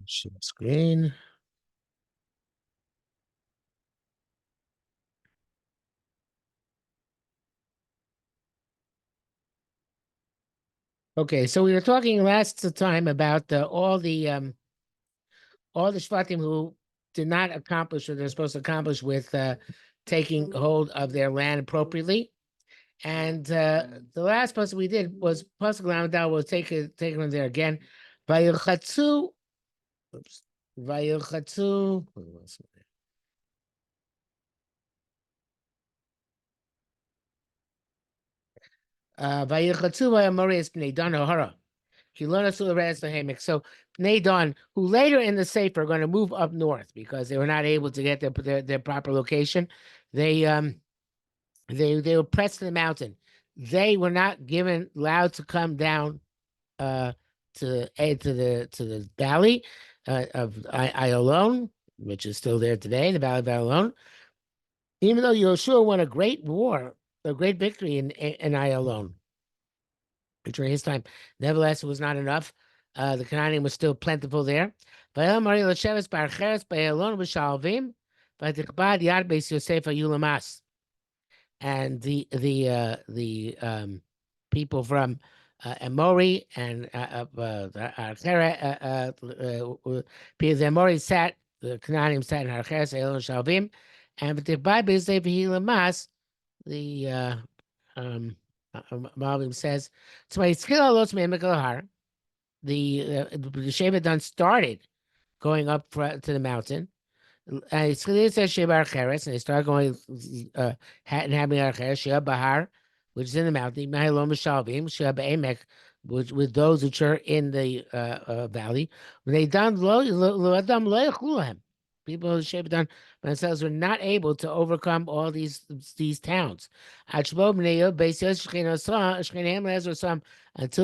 Share screen. Okay, so we were talking last time about all the Shvatim who did not accomplish what they're supposed to accomplish with taking hold of their land appropriately. And the last puzzle we did was puzzle Lamadal. We'll take it from there again. Vayilchatzu, oops, Vayilchatzu. Vayilchatzu vayamores bnei Dan hara. So Bnei Dan, who later in the Sefer are going to move up north because they were not able to get their proper location. They were pressed to the mountain. They were not allowed to come down to the valley of Ayalon, which is still there today, the valley of Ayalon. Even though Yeshua won a great war, a great victory in Ayalon during his time, nevertheless, it was not enough. The Canaanim was still plentiful there. And the people from Amori and because Amori sat, the Canaanim sat in Harcheres Elon Shalvim, and the Bible says Lamas, the Malvim says, so my skill lost me the Shevet Dan started going up to the mountain. And they start going and having Shia Bahar, which is in the mountain, Mahilom Shalvim, Shia Be'emek, which with those which are in the valley. When they done people who Sheba done themselves were not able to overcome all these towns. Until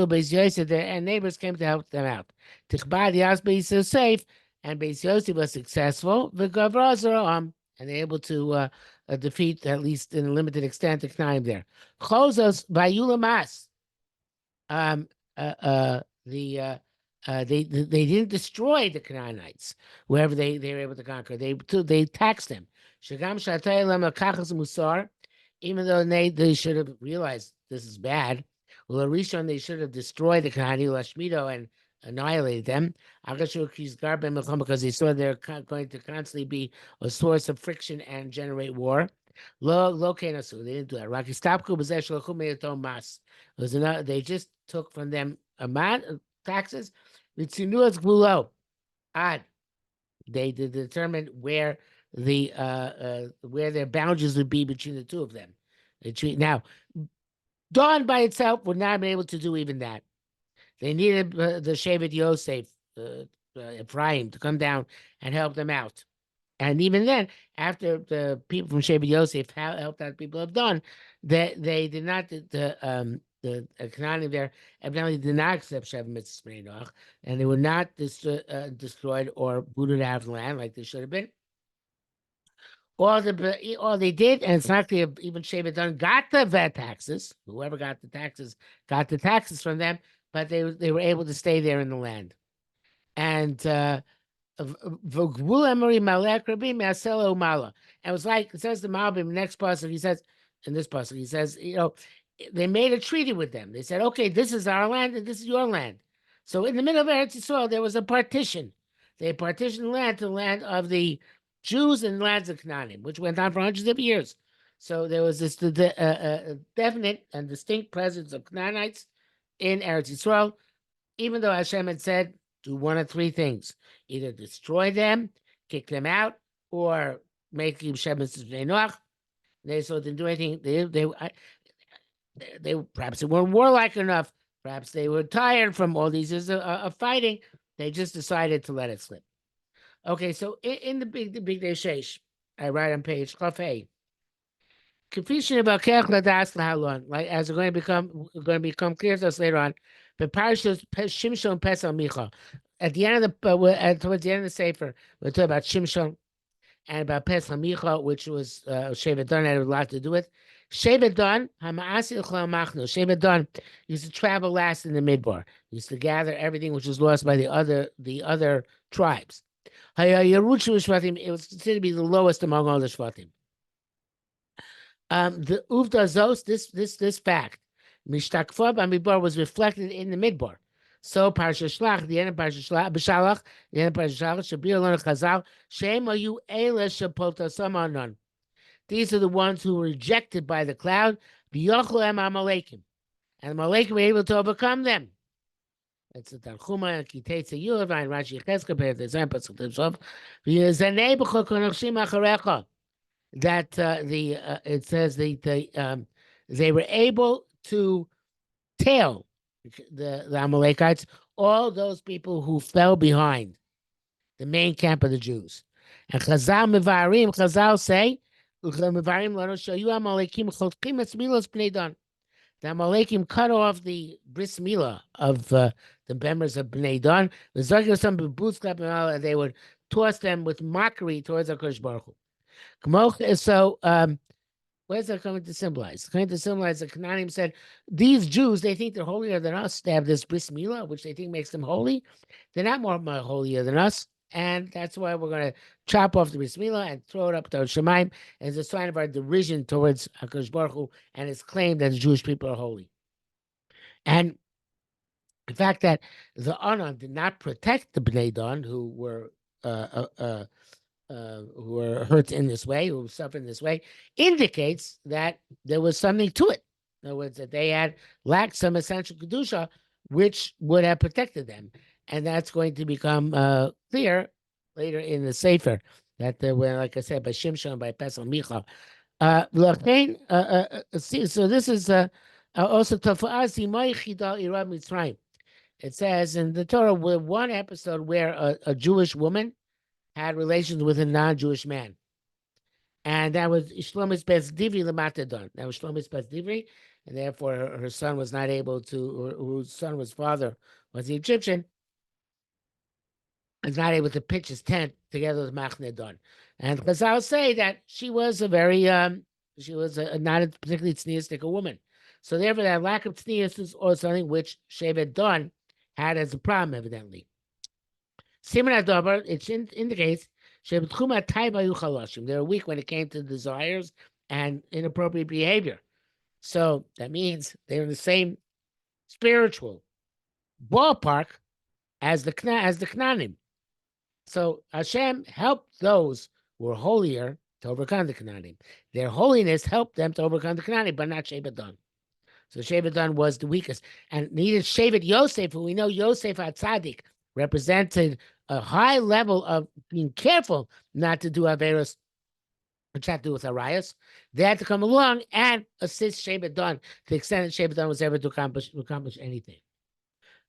Beis Yosef and neighbors came to help them out. Tichbad Yasbe so safe. And Beis Yosef was successful, and they're able to defeat, at least in a limited extent, the Knaim there. Chozos Vayulamas. They didn't destroy the Canaanites wherever they were able to conquer. They taxed them. Shagam Shataylam Akachas Musar, even though they should have realized this is bad. Well, Rishon, they should have destroyed the Canaanite Lashmido and annihilated them. Because they saw they're going to constantly be a source of friction and generate war. They didn't do that. They just took from them amount of taxes. Odd. They determined where where their boundaries would be between the two of them. Now, Dawn by itself would not have been able to do even that. They needed the Shevet Yosef, Ephraim, to come down and help them out. And even then, after the people from Shevet Yosef helped out people have done, they did not, the Canaanim there evidently did not accept Shevet Mitzvah, and they were not destroyed or booted out of the land like they should have been. All they did, and it's not clear even Shevet Dan got the vet taxes. Whoever got the taxes from them, but they were able to stay there in the land. And it was like, it says the Malbim, next pasuk, he says, in this pasuk, he says, they made a treaty with them. They said, okay, this is our land and this is your land. So in the middle of Eretz Yisrael, there was a partition. They partitioned the land to the land of the Jews and the lands of Canaanim, which went on for hundreds of years. So there was this definite and distinct presence of Canaanites in Eretz Yisrael, even though Hashem had said, do one of three things: either destroy them, kick them out, or make them Shemitz Noach. They didn't do anything. They perhaps they weren't warlike enough. Perhaps they were tired from all these years of fighting. They just decided to let it slip. Okay, so in the big day sheish, I write on page Chafei. Confusion about Kech Ladas Lahalon, like as it's going to become clear to us later on. But Parashas Shimshon Pesach Micha. At the end of towards the end of the Sefer, we're talking about Shimshon and about Pesach Micha, which was Shevet Dan had a lot to do with. Shevedon, Hamasi L'chol Machno. Shevedon used to travel last in the midbar. Used to gather everything which was lost by the other tribes. Hayayarutzu Shvatim. It was considered to be the lowest among all the Shvatim. The Uvda Zos, this fact, Mishtakfa Bamidbar was reflected in the midbar. So Parsha Shlach, the end of Parsha Shlach, B'Shalach, the end of Parsha Shlach, Shabir Lona Chazal, Shem Ayu Eila Shapota Samanon. These are the ones who were rejected by the cloud. B'Yochlem Amalekim, and Amalekim were able to overcome them. That's the Tanchuma and Kitetze Yulav and Rashi Ches compared to Zan Pasuk Tevsov. V'Yezanei B'Chol Konochshim Acharecha. That it says they were able to tail the Amalekites, all those people who fell behind the main camp of the Jews. And Chazal say, the Amalekim cut off the bris milah of the members of Bnei Dan. They would toss them with mockery towards HaKadosh Baruch Hu. So, what is that coming to symbolize? It's coming to symbolize that Canaanim said, these Jews, they think they're holier than us. They have this bris milah, which they think makes them holy. They're not more holier than us. And that's why we're going to chop off the bris milah and throw it up to Shemaim as a sign of our derision towards HaKadosh Baruch Hu and his claim that the Jewish people are holy. And the fact that the Anan did not protect the Bnei Dan who were hurt in this way, who suffered in this way, indicates that there was something to it. In other words, that they had lacked some essential kedusha, which would have protected them, and that's going to become clear later in the Sefer. That when, like I said, by Shimshon, by Pesach Micha. So this is also Tafa'asi Ma'yichida Irab Mitzrayim. It says in the Torah, one episode where a Jewish woman had relations with a non-Jewish man. And that was Shlomis Bes Divri Lamatadon. That was Shlomis Bes Divri, and therefore her son was not able to, whose son was father was the Egyptian, was not able to pitch his tent together with Machnedon. And Chazal say that she was a very, she was not a particularly tzniustic woman. So therefore that lack of tznius is also something which Shevet Dan had as a problem, evidently. Siman Adobar, it indicates they were weak when it came to desires and inappropriate behavior. So that means they're in the same spiritual ballpark as the Knanim. So Hashem helped those who were holier to overcome the Knanim. Their holiness helped them to overcome the Knanim, but not Shevet Dan. So Shevet Dan was the weakest, and needed Shevet Yosef, who we know Yosef HaTzadik represented a high level of being careful not to do Averos, which had to do with Arias. They had to come along and assist Shevet Dan to the extent that Shevet Dan was able to accomplish anything.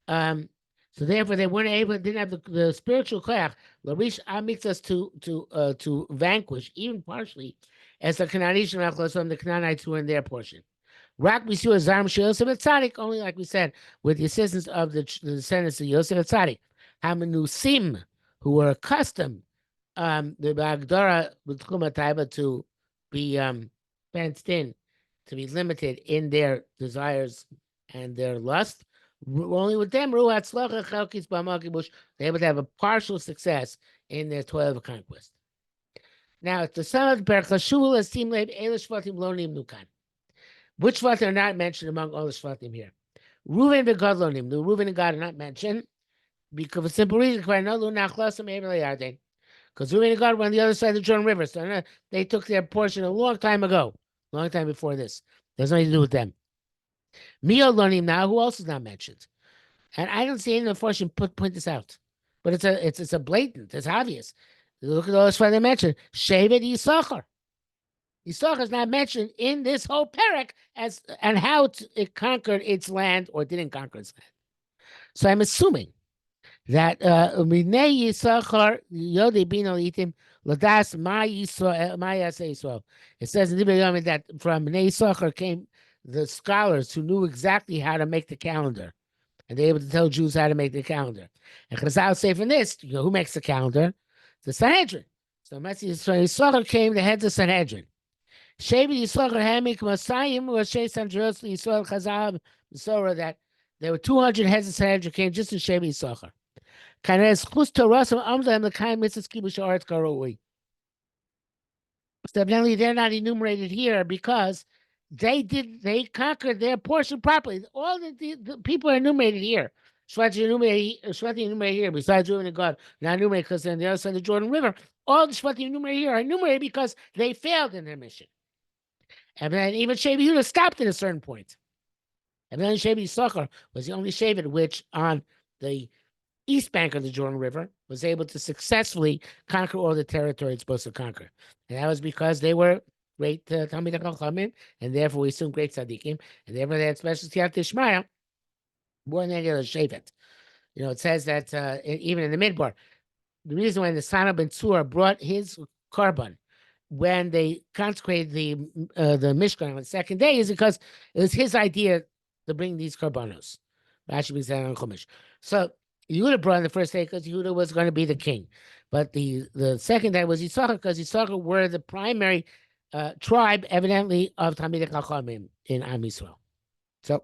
So therefore, they weren't able, didn't have the spiritual koyach, Larish Amiktas to vanquish, even partially, as the Canaanites from the Canaanites who were in their portion. Rak we see a Zarm Yosef Tzaddik, only like we said, with the assistance of the descendants of Yosef Tzaddik. Hamanusim, who were accustomed, the Bagdara with Taiba to be fenced in, to be limited in their desires and their lust. Only with them, they were able to have a partial success in their toil of conquest. Now, to sum up, Berchashul Asim Leib Elish Shvatim Lonim Nukan. Which Shvatim are not mentioned among all the Shvatim here? Reuven and Gad Lonim. The Reuven and Gad are not mentioned because of a simple reason. Because Reuven and Gad were on the other side of the Jordan River. So they took their portion a long time ago, long time before this. There's nothing to do with them. Mio Lonim now, who else is not mentioned? And I don't see any of the fortune point this out. But it's a blatant, it's obvious. Look at all this they mentioned. Shevet Yisachar. Yisachar is not mentioned in this whole parak and how it conquered its land or didn't conquer its land. So I'm assuming that Minei Yisachar Yodei Bino Itim Ladas Ma Yisrael. It says in the Bible that from Minei Yisachar came the scholars who knew exactly how to make the calendar, and they're able to tell Jews how to make the calendar. And Chazal say from this, who makes the calendar? The Sanhedrin. So Yisachar came the heads of Sanhedrin. Shevet Yisachar Hamik Masayim was Sheis Andros Yisrael Chazal Sora that there were 200 heads of Sanhedrin came just in Shevet Yisachar. Kanes Chus Torasam Amzam the Kaim Mitzvah Kibush Aretz Karoi. So evidently they're not enumerated here because they conquered their portion properly. All the people are enumerated here. Shvati enumerated here, besides Reuben and God, not enumerated because they're on the other side of the Jordan River. All the Shvati enumerated here are enumerated because they failed in their mission. And then even Shevet Yehuda stopped at a certain point. And then Shevet Yisachar was the only Shevet which on the east bank of the Jordan River was able to successfully conquer all the territory it's supposed to conquer. And that was because they were great Talmidei Chachamim, and therefore we assume great Tzaddikim, and therefore they had special Siyat Dishmaya more than any other Shevet. You know, it says that even in the Midbar, the reason why the Sana ben Tzur brought his carbon when they consecrated the Mishkan on the second day is because it was his idea to bring these karbanos. Rashi brings that on Chumash. So Yehuda brought on the first day because Yehuda was going to be the king, but the second day was Yisachar because Yisachar were the primary tribe, evidently, of Talmidei Chachamim in Am Yisrael. So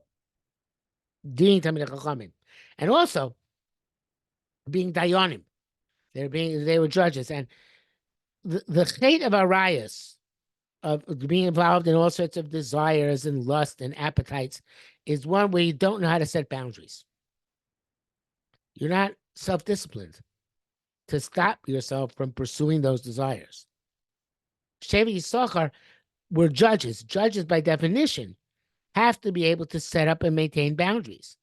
being Talmidei Chachamim, and also being Dayanim, they were judges, and the fate of Arias, of being involved in all sorts of desires and lust and appetites, is one where you don't know how to set boundaries. You're not self-disciplined to stop yourself from pursuing those desires. Shevet Yisachar were judges. Judges, by definition, have to be able to set up and maintain boundaries.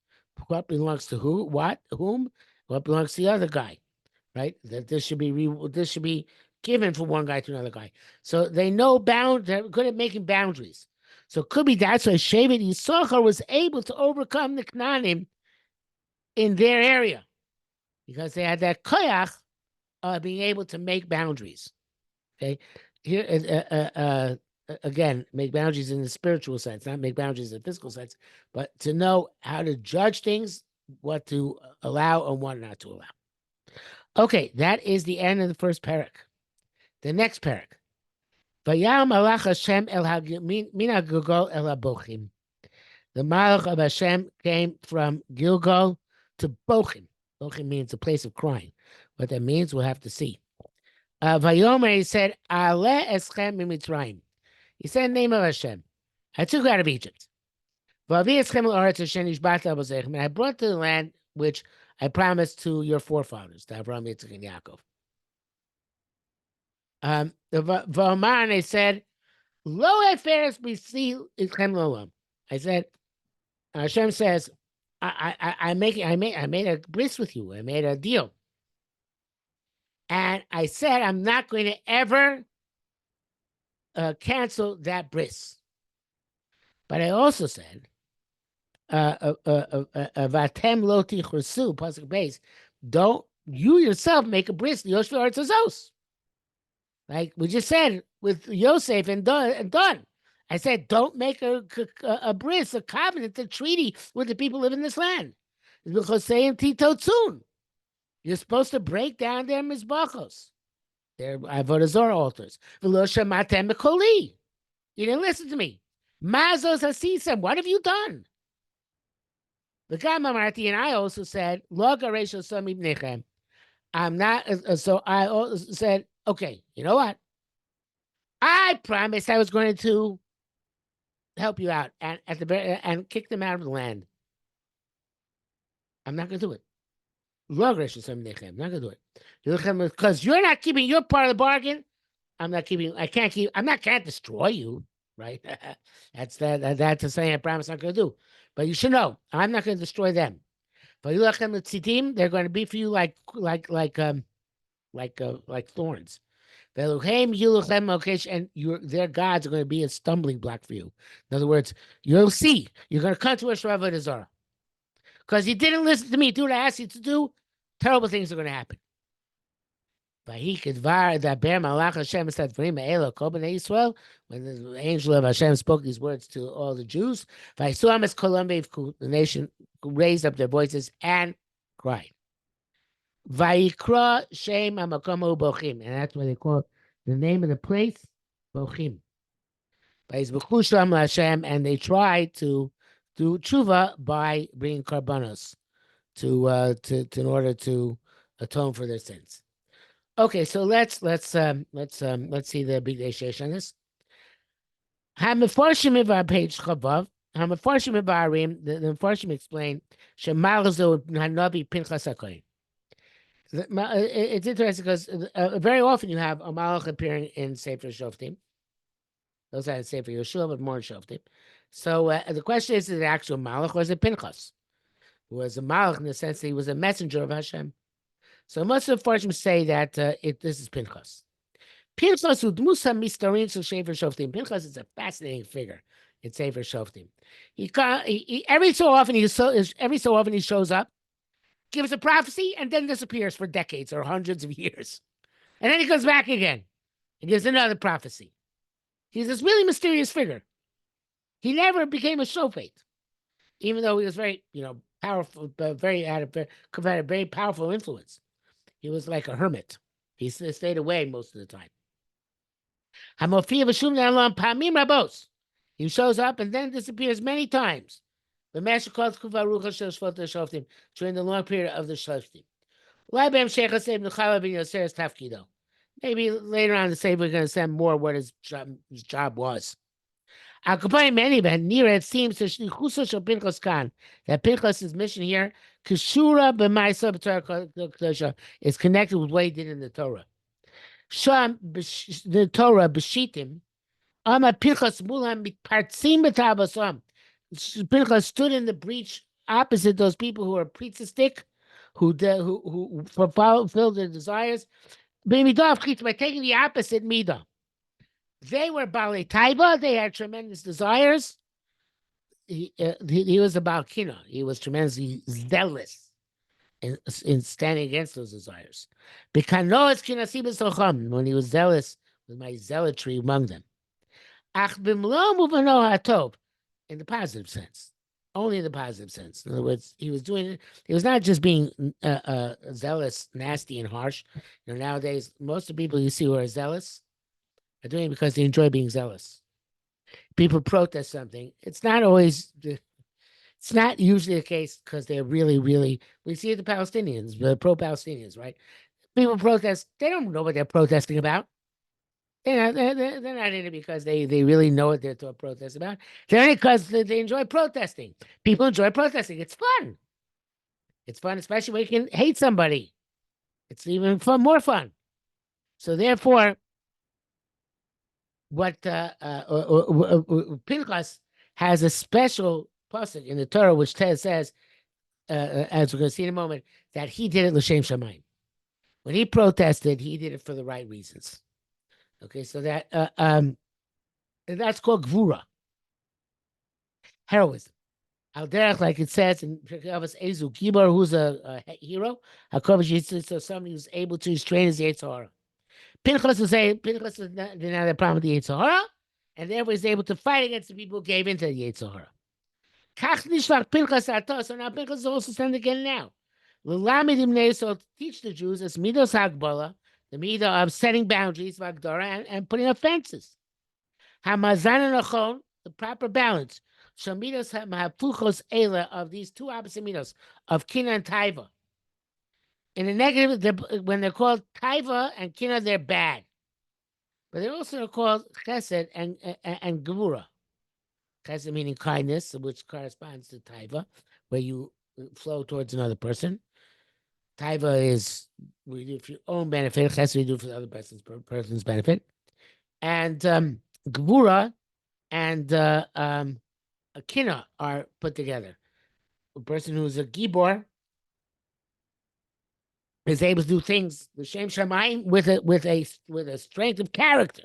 What belongs to who, what, whom, what belongs to the other guy, right? That this should be given from one guy to another guy. So they know they're good at making boundaries. So it could be that's why Shevet Yisachar was able to overcome the Knanim in their area, because they had that koyach of being able to make boundaries. Okay, here again, make boundaries in the spiritual sense, not make boundaries in the physical sense, but to know how to judge things, what to allow and what not to allow. Okay, that is the end of the first parak. The next parak. Vayam alach Hashem el mina Gilgal el habochim. The Malach of Hashem came from Gilgal to Bochim. Bochim means a place of crying. What that means, we'll have to see. Vayomer, he said, Ale eschem mimitzrayim. He said, name of Hashem. I took you out of Egypt. Vavi eschem l'oretz Hashem nishbat l'abozechem. And I brought to the land which I promised to your forefathers, to Avraham, Yitzchak, and Yaakov. V'omar, and I said, Lo eferes b'si eschem l'olam. I said, Hashem says, I made a bris with you. I made a deal. And I said, I'm not going to ever cancel that bris. But I also said, Vatem lo tichursu, pasuk base, don't you yourself make a bris, Yoshvi Artzazos. Like we just said with Yosef and done. I said, don't make a bris, a covenant, a treaty with the people living in this land. Because saying titotzun. You're supposed to break down their mizbachos, their avodah zarah altars. V'lo shamatem b'koli. You didn't listen to me. Mazos hasisem. What have you done? The guy Mamarti, and I also said, Lo garesho som ibnechem. I'm not. So I also said, okay, you know what? I promised I was going to help you out and and kick them out of the land. I'm not going to do it. I'm not going to do it. Because you're not keeping your part of the bargain. I'm not can't destroy you, right? That's a saying I promise I'm not going to do. But you should know, I'm not going to destroy them. But they're going to be for you like thorns. And their gods are going to be a stumbling block for you. In other words, you'll see, you're going to come to a Avodah Zarah. Because you didn't listen to me, do what I asked you to do, terrible things are going to happen. When the angel of Hashem spoke these words to all the Jews, the nation raised up their voices and cried. Vayikra Shem Hamakom Bochim, and that's why they call the name of the place Bochim. by his b'chushlam Hashem, and they try to do tshuva by bringing karbanos to in order to atone for their sins. Okay, so let's see the big day on this. HaMefarshim Ivar page Chavav. HaMefarshim Ivarim. The Mefarshim explain Shemalzo Novi Pinchos HaKohen. It's interesting because very often you have a malach appearing in Sefer Shoftim. Those are Sefer Yeshua, but more in Shoftim. So the question is it the actual malach or is it Pinchos? Who was a malach in the sense that he was a messenger of Hashem. So most of the Farshim say that this is Pinchos. Pinchos udmusa mistarin to Sefer Shoftim. Pinchos is a fascinating figure in Sefer Shoftim. Every so often he shows up, gives a prophecy, and then disappears for decades or hundreds of years, and then he comes back again and gives another prophecy. He's this really mysterious figure. He never became a shofet, even though he was very, powerful, but had a very powerful influence. He was like a hermit. He stayed away most of the time. He shows up and then disappears many times. The master calls during the long period of the Shoftim. Maybe later on the Sefer we're going to send more what his job was. It seems that Pinchos' mission here is connected with what he did in the Torah. The Torah, Beshitim, Pinchas stood in the breach opposite those people who are priestistic, who fulfilled their desires. By taking the opposite midah. They were Balei Taiva, they had tremendous desires. He was a Balkina. He was tremendously zealous in standing against those desires. When he was zealous with my zealotry among them. In the positive sense. Only in the positive sense. In other words, he was not just being zealous, nasty, and harsh. Nowadays, most of the people you see who are zealous are doing it because they enjoy being zealous. People protest something. It's not usually the case because they're really, really, we see it the Palestinians, the pro-Palestinians, right? People protest, they don't know what they're protesting about. They're not in it because they really know what they're protesting about. They're in it because they enjoy protesting. People enjoy protesting. It's fun. It's fun, especially when you can hate somebody. It's even more fun. So therefore, what Pinchas has a special pasuk in the Torah which says, as we're going to see in a moment, that he did it l'shem shamayim. When he protested, he did it for the right reasons. Okay, so that's called gvura, heroism. Al derech, like it says in Ezu Gibor, who's a hero, so somebody who's able to restrain his Yetzer Hara. Pinchas didn't have a problem with the Yetzer Hara, and therefore he's able to fight against the people who gave into the Yetzer Hara. So now Pinchas is also sent again now. So teach the Jews as midos hagbala, the midah of setting boundaries, and putting up fences. The proper balance. Of these two opposite midos of kina and taiva. In the negative, when they're called taiva and kina, they're bad. But they're also called chesed and gevura. Chesed meaning kindness, which corresponds to taiva, where you flow towards another person. Taiva is we do for your own benefit. Chesed we do for the other person's benefit. And gevura and kina are put together. A person who's a gibor is able to do things l'shem shamayim with a strength of character.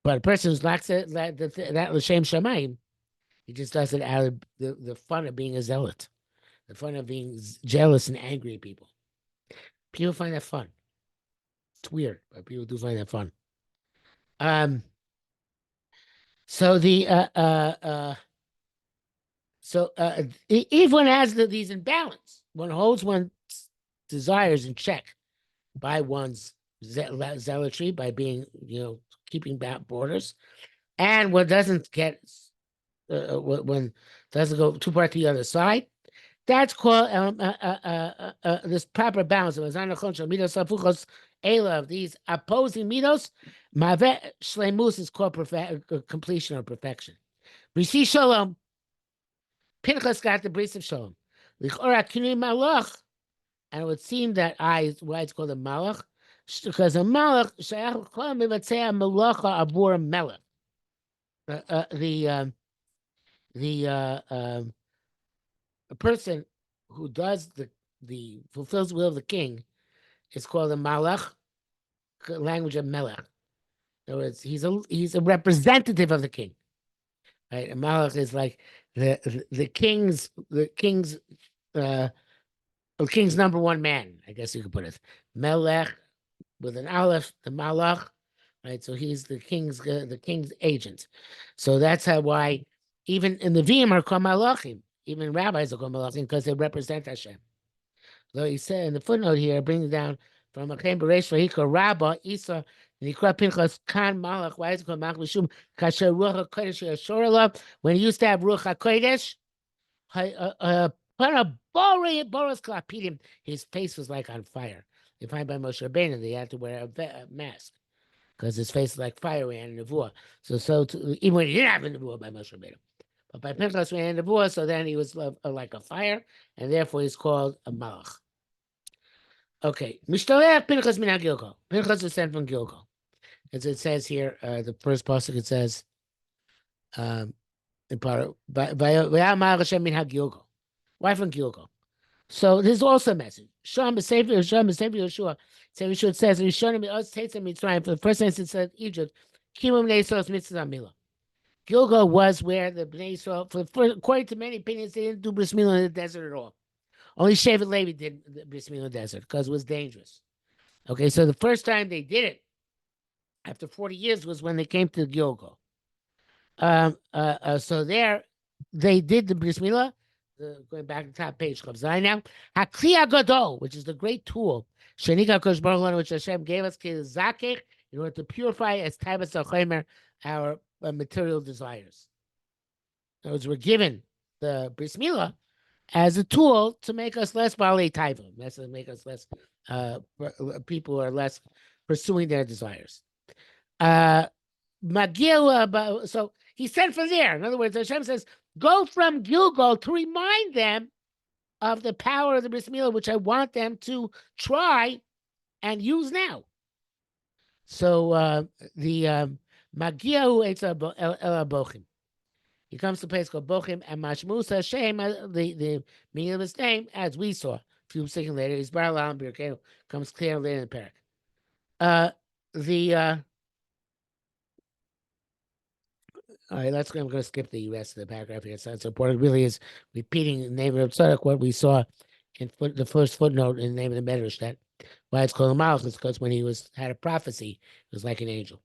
But a person who lacks that l'shem shamayim, he just does it out of the fun of being a zealot, the fun of being jealous and angry at people. People find that fun. It's weird, but people do find that fun. So if one has these in balance, one holds one's desires in check by one's zealotry, by being, keeping back borders, and what doesn't get when doesn't go too far to the other side. That's called this proper balance. Of these opposing midos, Maveh Shleimus is called completion or perfection. Rishi Shalom, Pinchas got the bris of Shalom. Lichora Kini Malach, and it would seem that why it's called a Malach, because a Malach Shayach Kol Mivatzei Malacha Abur Melech. A person who does the fulfills the will of the king is called a Malach, language of Melech. In other words, he's a representative of the king. Right? A Malach is like the king's number one man, I guess you could put it. Melech with an aleph, the Malach, right? So he's the king's agent. So that's why even in the Vim are called Malachim. Even rabbis are called Malachim because they represent Hashem. Though he said in the footnote here, brings down from Achem Beresh Vahikra Rabba Isa Nikra Pinchas Kan Malach. Why is it called Malach? Mishum Kasher Ruach Hakodesh Yashorela. When he used to have Ruach Hakodesh, Boris Klapidim, his face was like on fire. You find by Moshe Rabbeinu they had to wear a mask because his face was like fire and nevuah. Even when he didn't have a nevuah by Moshe Rabbeinu. But by Pinchas we had nevuah, so then he was like a fire, and therefore he's called a malach. Okay, Mishtalech Pinchas min Gilgal. Pinchas is sent from Gilgal, as it says here. The first pasuk it says, in part, Vayamar Hashem min Gilgal. Why from Gilgal? So there's also a message. Sham Sefer Yeshua. So Yeshua says, "Rishonim us takes them Mitzrayim." For the first instance of Egypt, Kimum Neisos Mitzvah Milah. Gilgal was where the Bnei Yisrael, according to many opinions, they didn't do bris milah in the desert at all. Only Shevet Levi did the bris milah in the desert because it was dangerous. Okay, so the first time they did it, after 40 years, was when they came to Gilgal. So there, they did the bris milah. Going back to the top page, now Hakli Agadol, which is the great tool, Shenika Kosh Baruch which Hashem gave us in order to purify as Taibas Alcheimer our material desires. In other words, we're given the bris milah as a tool to make us less balei taiva, that's to make us less people who are less pursuing their desires. Magil, so he sent from there. In other words, Hashem says, go from Gilgal to remind them of the power of the bris milah, which I want them to try and use now. So the Magiahu Eitza El Bochim. He comes to a place called Bochim and Mashmus Hashem, the meaning of his name, as we saw a few seconds later, is Bar Alam Birkeu, comes clear later in the parak. All right, I'm going to skip the rest of the paragraph here. It's not so important. It really is repeating the name of Tzadok, what we saw in the first footnote in the name of the Medrash, that why it's called a Malach is because when he had a prophecy, it was like an angel.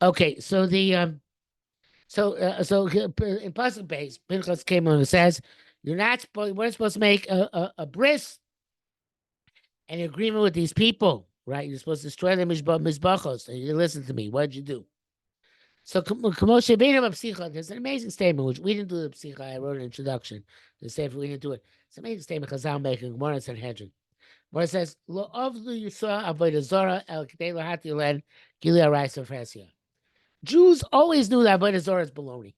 Okay, so in Pasuk base, Pinchas came on and says, we're supposed to make a bris, an agreement with these people, right? You're supposed to destroy their mizbachos, and you listen to me. What'd you do? So, there's an amazing statement, which we didn't do the psicha. I wrote an introduction to say if we didn't do it. It's an amazing statement Chazal making Gemara and Sanhedrin, where it says, "Lo avlu yisra avodah zara el k'dei lahati len gili arayis v'fresia." Jews always knew that avodah zara is baloney.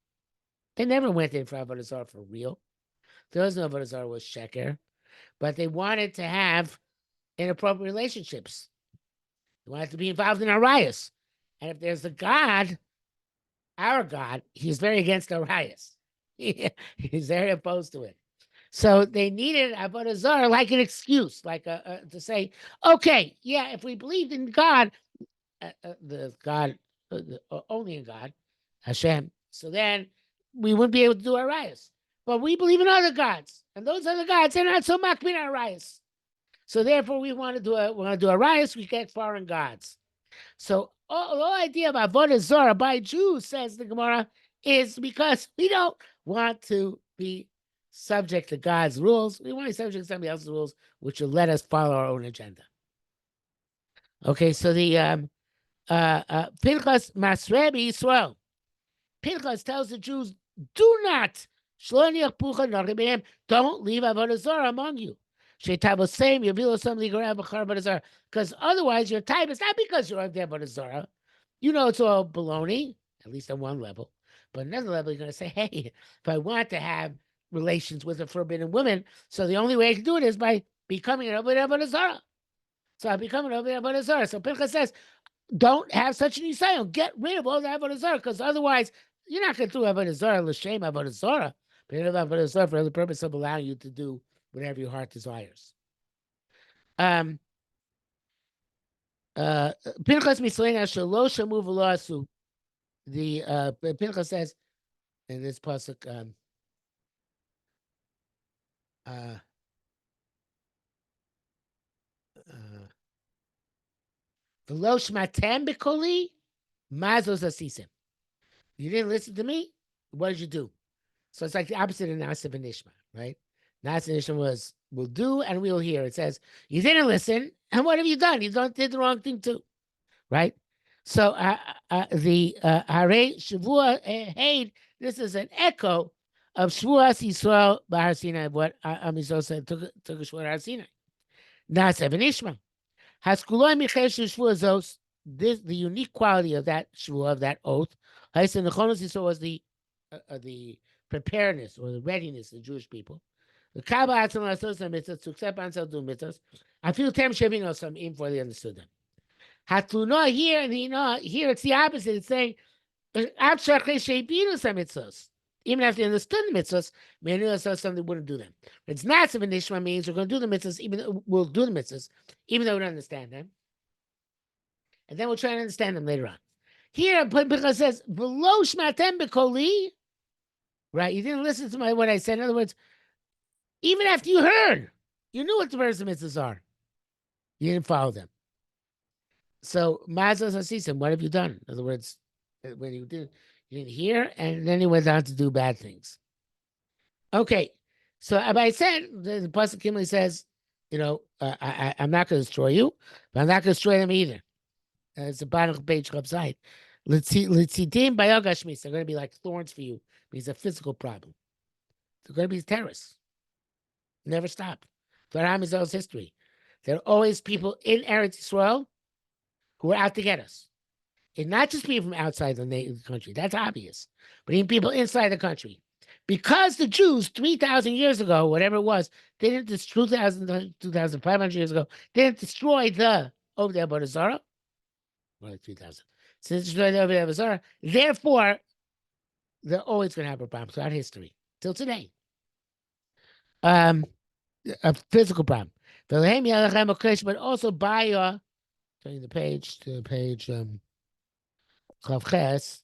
They never went in for avodah zara for real. There was no avodah zara was sheker, but they wanted to have inappropriate relationships. They wanted to be involved in arayis, and if there's a God. Our God, he's very against arayos. He's very opposed to it. So they needed avodah zarah like an excuse, like to say, okay, yeah, if we believed in God, only in God, Hashem, so then we wouldn't be able to do arayos. But we believe in other gods, and those other gods are not so makbid arayos. So therefore, we want to do arayos. We get foreign gods. So the whole idea of avodah zarah by Jews, says the Gemara, is because we don't want to be subject to God's rules. We want to be subject to somebody else's rules, which will let us follow our own agenda. Okay, so the Pinchas Masrebi Yisrael. Pinchas tells the Jews, do not, don't leave Avodah Zarah among you. Because otherwise your type is not because you're on there Avodah Zarah. You know it's all baloney, at least on one level. But another level, you're going to say, hey, if I want to have relations with a forbidden woman, so the only way I can do it is by becoming an Avodah Zarah. So I become an Avodah Zarah. So Pinchas says, don't have such an Yisrael. Get rid of all the Avodah Zarah, because otherwise you're not going to do Avodah Zarah, l'shem Avodah Zarah, but you have Avodah Zarah for the purpose of allowing you to do whatever your heart desires. Pinchas Mitzleina Shelo Shamu V'Lo Asu. The Pinchas says in this pasuk, V'Lo Shmatem B'Koli Mazos Asisim. You didn't listen to me. What did you do? So it's like the opposite of Nasa and Nishma, right? Nasa and Nishma was, we'll do and we'll hear. It says, you didn't listen, and what have you done? You did the wrong thing too, right? So the Hare Shavua Haid, this is an echo of Shavuos Yisrael Bahar Sinai, what Am Yisrael said, took a Shavuot Har Sinai. Nasa and Nishma. Haskuloi Michesh Shavuot Zos, the unique quality of that Shavuot, of that oath, Haisen Nechonos Yisrael was the preparedness or the readiness of the Jewish people. The Kaaba Atzon Lasos mitzvahs to accept oneself doing mitzvahs. I feel Tem Shevin or some even before they understood them. Hatluna here and here it's the opposite. It's saying even after they understood the mitzvahs, many of us something wouldn't do them. It's not some Nishma means we're going to do the mitzvahs, we'll do the mitzvahs, even though we don't understand them. And then we'll try to understand them later on. Here, because it says, below Shmatem B'Koli, right? You didn't listen to what I said. In other words, even after you heard, you knew what the verse of mitzvahs are. You didn't follow them. So, Mazos Asisim, what have you done? In other words, when you didn't hear, and then he went on to do bad things. Okay, so I said, the Pasuk Kimli says, I'm not going to destroy you, but I'm not going to destroy them either. It's a bottom of page upside. Let's see, Bayogashmis. They're going to be like thorns for you. It's a physical problem. They're going to be terrorists. Never stop. Throughout Israel's history, there are always people in Eretz Yisrael who are out to get us. And not just people from outside the country. That's obvious. But even people inside the country. Because the Jews, 3,000 years ago, whatever it was, they didn't destroy 2,500 years ago, they didn't destroy the over there Avodah Zarah. More like 3,000. So they destroyed the over there Avodah Zarah. Therefore, they're always going to have a problem throughout history till today. A physical problem. But also by turning the page to page Chavches,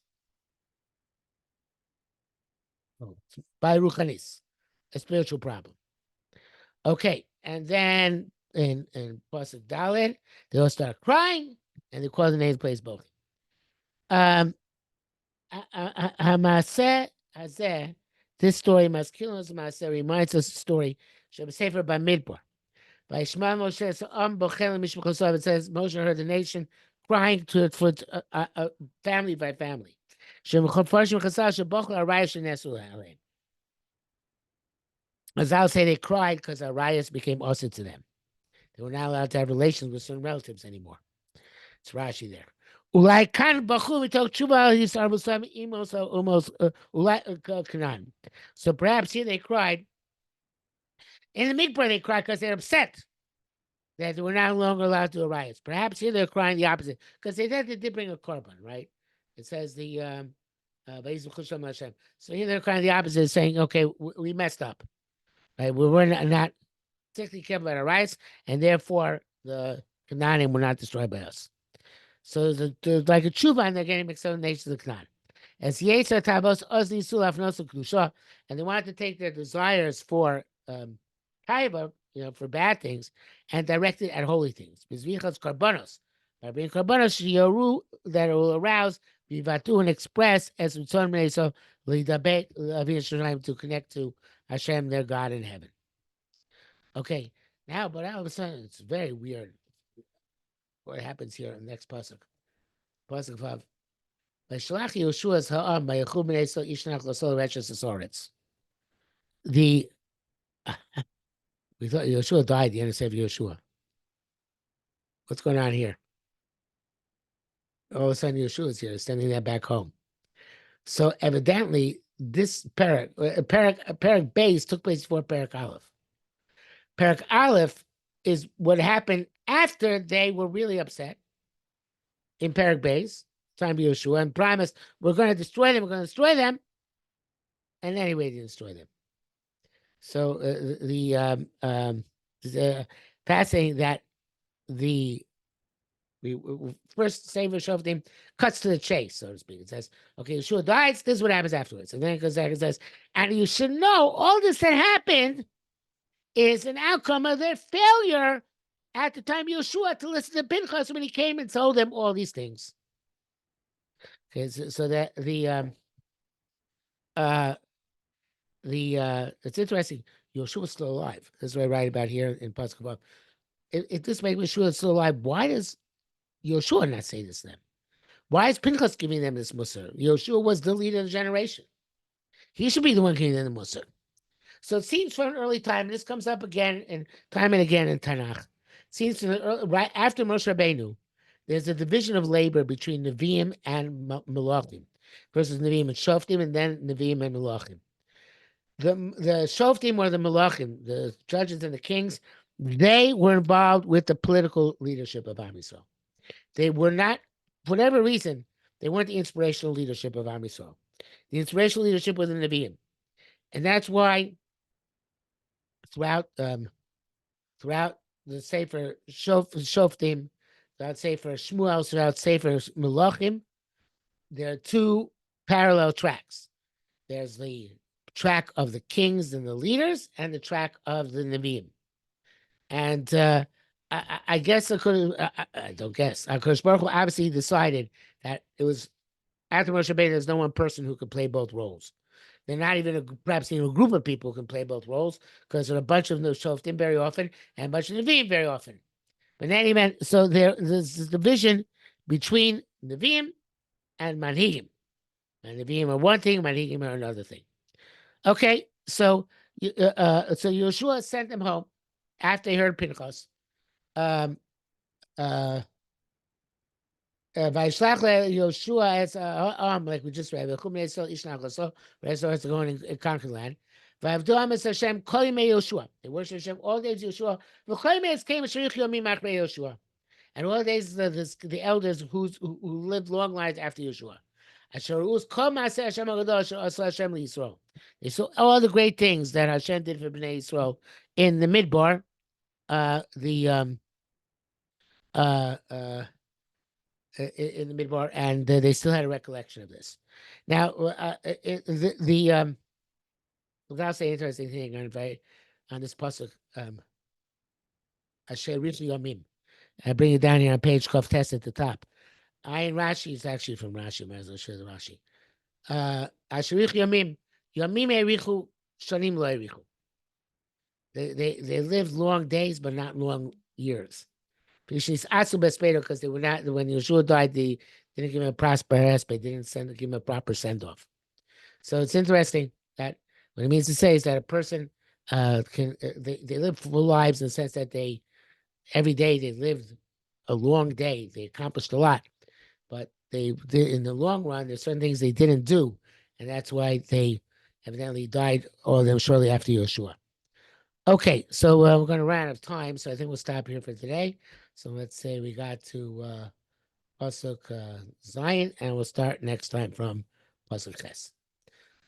by Ruchanis, a spiritual problem. Okay, and then in Pasuk Dalet, they all start crying, and they call the name of the place both. Hamaseh Hazeh, this story, Maskilos Maseh, reminds us of the story, Sefer Bamidbar. By Shema Moshe, it says Moshe heard the nation crying for family by family. As I'll say, they cried because Arias became also to them. They were not allowed to have relations with certain relatives anymore. It's Rashi there. So perhaps here they cried. In the Mikvah, they cried because they're upset that they were no longer allowed to do riots. Perhaps here they're crying the opposite, because they did bring a korban, right? It says the so here they're crying the opposite, saying, okay, we messed up. Right? We were not particularly careful about our rights, and therefore the Canaanim were not destroyed by us. So there's like a tshuva, and they're getting mixed up in the nations of the Canaan. As Yetzer Tavos Ozni Sulaf Nosu Kedusha, and they wanted to take their desires for Kaiba, for bad things, and direct it at holy things. Bizvichas Karbonos, by bringing Karbonos Yoru, that it will arouse Vivatu and express as Ritzon Meso Lidabet Avin Shemaim, to connect to Hashem, their God in heaven. Okay, now, but all of a sudden, it's very weird what happens here in the next pasuk. Pasuk Vav. V'shalach Yeshua's ha'am v'yachul b'nei Yisrael ishnach l'sol reches asoretz. The we thought Yeshua died. The end of Sefer Yeshua. What's going on here? All of a sudden, Yeshua's here, sending that back home. So evidently, this Perak Base took place before Perak Aleph. Perak Aleph is what happened after they were really upset in Perak Base, time of Yeshua, and promised, we're going to destroy them, and anyway, they didn't destroy them. So the passing that the first Sefer Shoftim cuts to the chase, so to speak. It says, okay, Yeshua dies, this is what happens afterwards. And then it goes back and says, and you should know all this that happened is an outcome of their failure at the time Yeshua to listen to Pinchas when he came and told them all these things. Okay, so that it's interesting. Yeshua is still alive. This is what I write about here in Pasuk. If this makes Yeshua still alive, why does Yeshua not say this then? Why is Pinchas giving them this Musar? Yeshua was the leader of the generation. He should be the one giving them the Musar. So it seems from an early time, and this comes up again and time and again in Tanakh. It seems right after Moshe Rabbeinu, there's a division of labor between Nevi'im and Melachim. Versus Nevi'im and Shoftim, and then Nevi'im and Melachim. The Shoftim or the Melachim, the judges and the kings, they were involved with the political leadership of Am Yisrael. They were not, for whatever reason, they weren't the inspirational leadership of Am Yisrael. The inspirational leadership was the Nevi'im. And that's why throughout the Sefer Shoftim, throughout Sefer Shmuel, throughout Sefer Melachim, there are two parallel tracks. There's the track of the kings and the leaders, and the track of the Nevi'im. And I guess I don't guess. HaKadosh Baruch Hu obviously decided that it was after Moshe Rabbeinu, there's no one person who could play both roles. They're not even perhaps even a group of people who can play both roles, because there are a bunch of Shoftim very often and a bunch of Nevi'im very often. But in any event, so there's this division between Nevi'im and Manhigim. And Nevi'im are one thing, Manhigim are another thing. Okay, so Yeshua sent them home after they heard Pinchas. Vaishlach Yeshua as like we just read, has to go in conquer land. Vayavdu es Hashem kol yimei Yeshua. They worship Hashem all days Yeshua. V'chol yimei came Sharich Yomim Achrei Yeshua. And all days the elders who lived long lives after Yeshua. Asher us kol maaseh Hashem agadol asher asa Hashem liYisrael. They saw all the great things that Hashem did for Bnei Yisrael in the Midbar. In the Midbar, and they still had a recollection of this. Now, without saying interesting thing on this pasuk, Asher Rich Yomim. I bring it down here on page Kuf Test at the top. Ayin Rashi is actually from Rashi. Might as well show the Rashi. Asher Rich Yomim Erichu Shanim Lo Erichu. They lived long days, but not long years. Because they were not, when Yeshua died, they didn't give him a prosperous, they didn't give him a proper send-off. So it's interesting that what it means to say is that a person they live full lives in the sense that every day they lived a long day, they accomplished a lot, but in the long run, there's certain things they didn't do, and that's why they evidently died, all of them shortly after Yeshua. Okay, so we're going to run out of time, so I think we'll stop here for today. So let's say we got to Pasuk Zion, and we'll start next time from Pasuk Ches.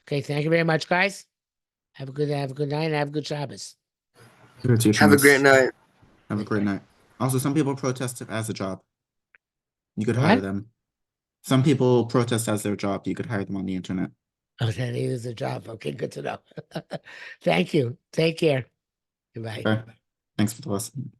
Okay, thank you very much, guys. Have a good night, and have a good Shabbos. Have a great night. Have a great night. Also, some people protest it as a job. You could What? hire them. Some people protest as their job. You could hire them on the internet. Oh, that is a job. Okay, good to know. Thank you. Take care. Goodbye. Okay. Thanks for the lesson.